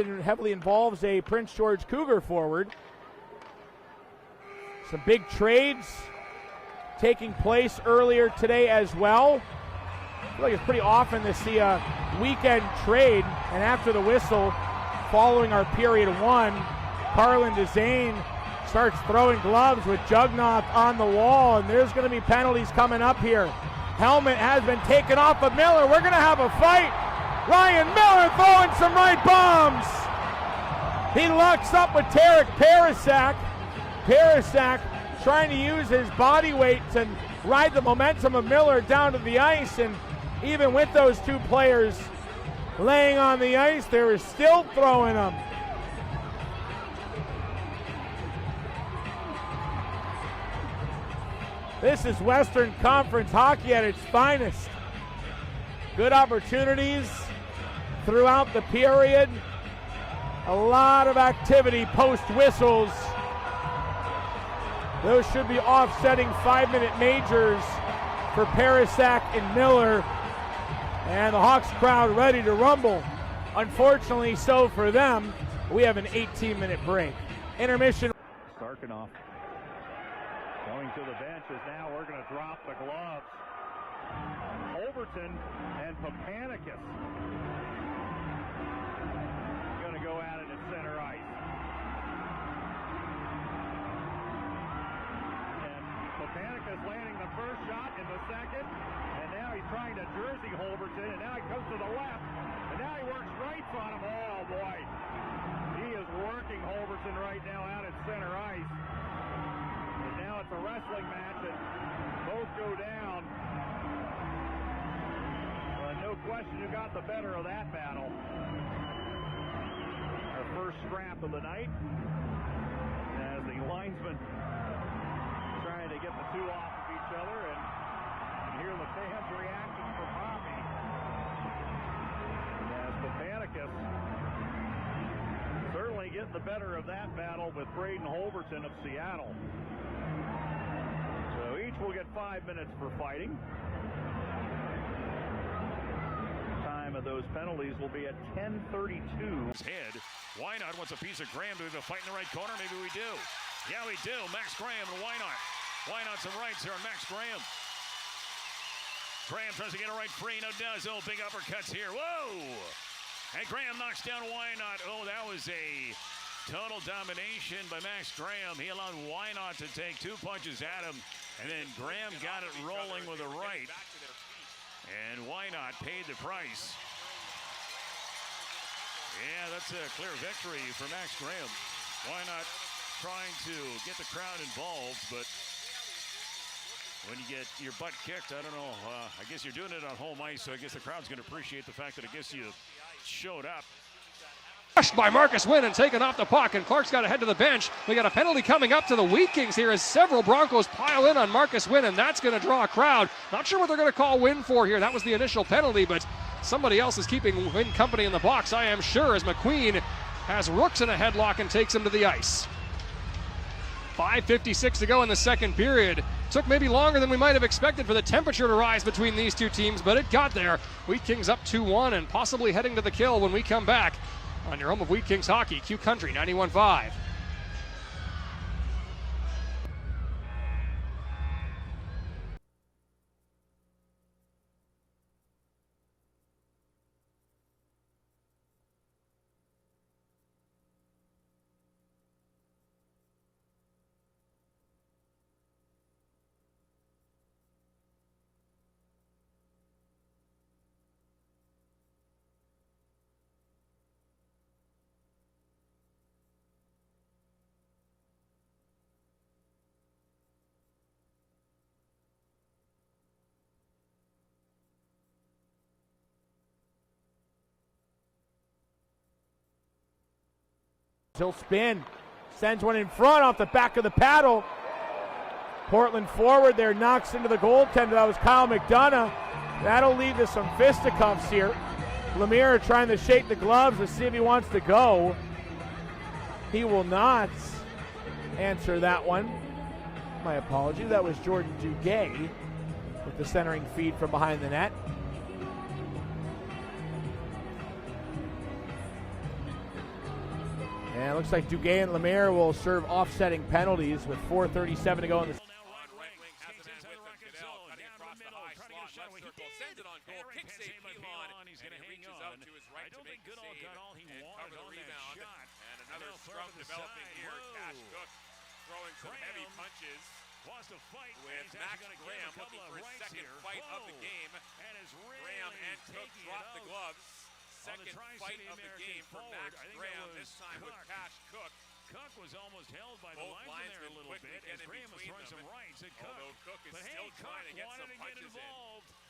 It heavily involves a Prince George Cougar forward. Some big trades taking place earlier today as well. I feel like it's pretty often to see a weekend trade, and after the whistle, following our period one, Carlin DeZane starts throwing gloves with Jugnoth on the wall, and there's going to be penalties coming up here. Helmet has been taken off of Miller. We're going to have a fight. Ryan Miller throwing some right bombs. He locks up with Tarek Parasak. Parasak trying to use his body weight to ride the momentum of Miller down to the ice, and even with those two players laying on the ice, they were still throwing them. This is Western Conference hockey at its finest. Good opportunities throughout the period. A lot of activity post whistles. Those should be offsetting 5-minute majors for Parasak and Miller. And the Hawks crowd ready to rumble. Unfortunately, so for them, we have an 18-minute break. Intermission. Sarkanoff going to the benches now. We're going to drop the gloves. Overton and Papanicus going to go at it at center ice. And Papanicus landing the first shot in the second. And now he's trying to jersey Holberton, and now he comes to the left. And now he works rights on him. Oh, boy. He is working Holberton right now out at center ice. And now it's a wrestling match, and both go down. No question who got the better of that battle. Our first scrap of the night. As the linesmen trying to get the two off of each other, and hear the fans' reactions for Poppy. As Papanicus certainly getting the better of that battle with Braden Holberton of Seattle. So each will get 5 minutes for fighting. Time of those penalties will be at 10:32. Head. Why not? Wants a piece of Graham? Do we have a fight in the right corner? Maybe we do. Yeah, we do. Max Graham and why not? Why not some rights here on Max Graham? Graham tries to get a right free. No does. Oh, big uppercuts here. Whoa! And Graham knocks down Why Not. Oh, that was a total domination by Max Graham. He allowed Why Not to take two punches at him, and then Graham got it rolling with a right. And Why Not paid the price. Yeah, that's a clear victory for Max Graham. Why Not trying to get the crowd involved, but when you get your butt kicked, I don't know, I guess you're doing it on home ice, so I guess the crowd's going to appreciate the fact that I guess you showed up. Rushed by Marcus Wynn and taken off the puck, and Clark's got to head to the bench. We got a penalty coming up to the Wheat Kings here as several Broncos pile in on Marcus Wynn, and that's going to draw a crowd. Not sure what they're going to call Wynn for here. That was the initial penalty, but somebody else is keeping Wynn company in the box, I am sure, as McQueen has Rooks in a headlock and takes him to the ice. 5:56 to go in the second period. Took maybe longer than we might have expected for the temperature to rise between these two teams, but it got there. Wheat Kings up 2-1 and possibly heading to the kill when we come back on your home of Wheat Kings hockey, Q Country 91.5. He'll spin, sends one in front off the back of the paddle. Portland forward there, knocks into the goaltender. That was Kyle McDonough. That'll lead to some fisticuffs here. Lemire trying to shake the gloves to see if he wants to go. He will not answer that one. My apologies. That was Jordan Duguay with the centering feed from behind the net. And it looks like Duguay and Lemaire will serve offsetting penalties with 4:37 to go in the Sends it on goal, kick save Pilon, and he reaches out to his right to make the save and cover the rebound. And another scrum developing here. Cash Cook throwing some heavy punches with Max Graham looking for his second fight of the game. Graham and Cook drop the gloves. Second fight of the game for Max Graham, this time with Cash Cook. Cook was almost held by the linesman there a little bit as Graham was throwing some rights at Cook. Although Cook is still trying to get some punches in.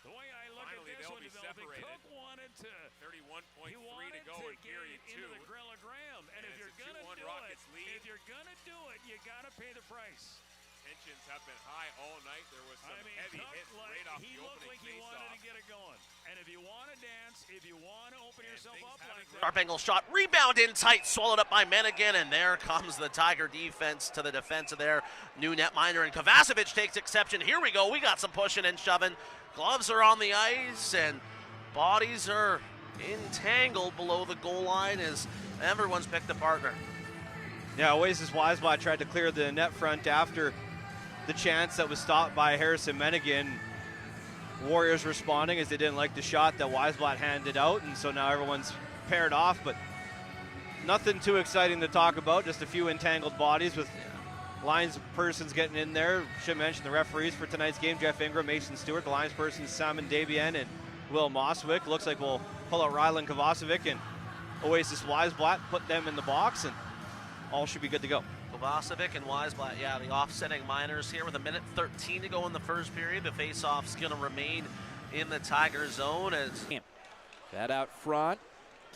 The way I look Finally, at this they'll one be developing, separated. Cook wanted to 31.3 to go in period 2. into the grill of Graham. And if you're going to do Rockets it, lead. if you're going to do it, you got to pay the price. Tensions have been high all night. There was some heavy Cook hits right off he the looked opening like he wanted to get it going. And if you want to dance, if you want to open yourself up like that. Sharp angle shot, rebound in tight, swallowed up by Mennigan, and there comes the Tiger defense to the defense of their new netminder, and Kovacevic takes exception. Here we go, we got some pushing and shoving. Gloves are on the ice, and bodies are entangled below the goal line as everyone's picked a partner. Yeah, Oasis Weisblatt tried to clear the net front after the chance that was stopped by Harrison Mennigan. Warriors responding as they didn't like the shot that Weisblatt handed out, and so now everyone's paired off, but nothing too exciting to talk about, just a few entangled bodies with lines persons getting in there. Should mention the referees for tonight's game, Jeff Ingram, Mason Stewart, the lines persons Simon Davian and Will Moswick. Looks like we'll pull out Rylan Kovacevic and Oasis Weisblatt, put them in the box, and all should be good to go. Kovacevic and Weisblatt, yeah, the offsetting minors here with 1:13 to go in the first period. The face-off's going to remain in the Tiger zone as that out front.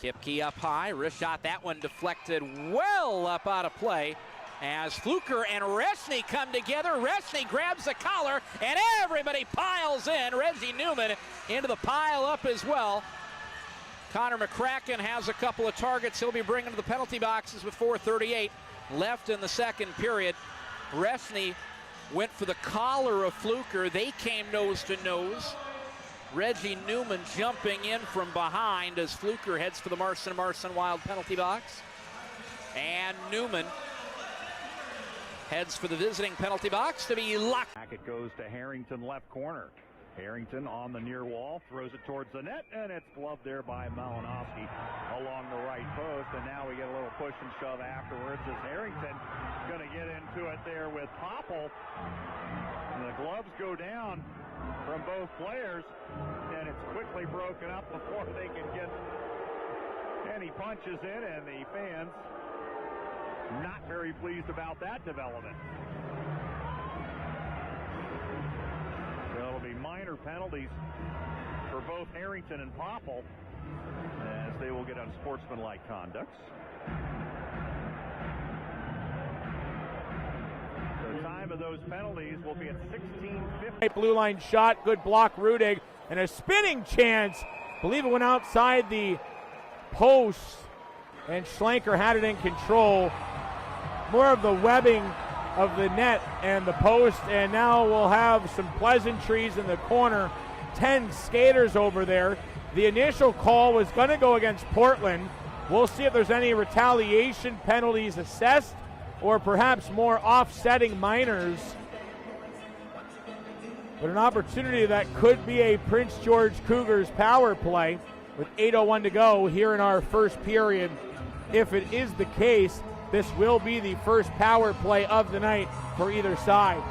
Kipke up high. Wrist shot, that one deflected well up out of play as Fluker and Resny come together. Resny grabs the collar and everybody piles in. Reggie Newman into the pile up as well. Connor McCracken has a couple of targets he'll be bringing to the penalty boxes with 4:38 left in the second period. Resny went for the collar of Fluker. They came nose to nose. Reggie Newman jumping in from behind as Fluker heads for the Marson Wild penalty box. And Newman heads for the visiting penalty box to be locked. Back it goes to Harrington, left corner. Harrington on the near wall, throws it towards the net, and it's gloved there by Malinowski along the right post. And now we get a little push and shove afterwards as Harrington going to get into it there with Popple. And the gloves go down from both players, and it's quickly broken up before they can get any punches in, and the fans not very pleased about that development. It'll be minor penalties for both Harrington and Popple as they will get unsportsmanlike conducts. The time of those penalties will be at 16:50. Blue line shot, good block, Rudig, and a spinning chance. Believe it went outside the post, and Schlenker had it in control. More of the webbing of the net and the post, and now we'll have some pleasantries in the corner. 10 skaters over there. The initial call was going to go against Portland. We'll see if there's any retaliation penalties assessed or perhaps more offsetting minors. But an opportunity that could be a Prince George Cougars power play with 8:01 to go here in our first period. If it is the case, this will be the first power play of the night for either side.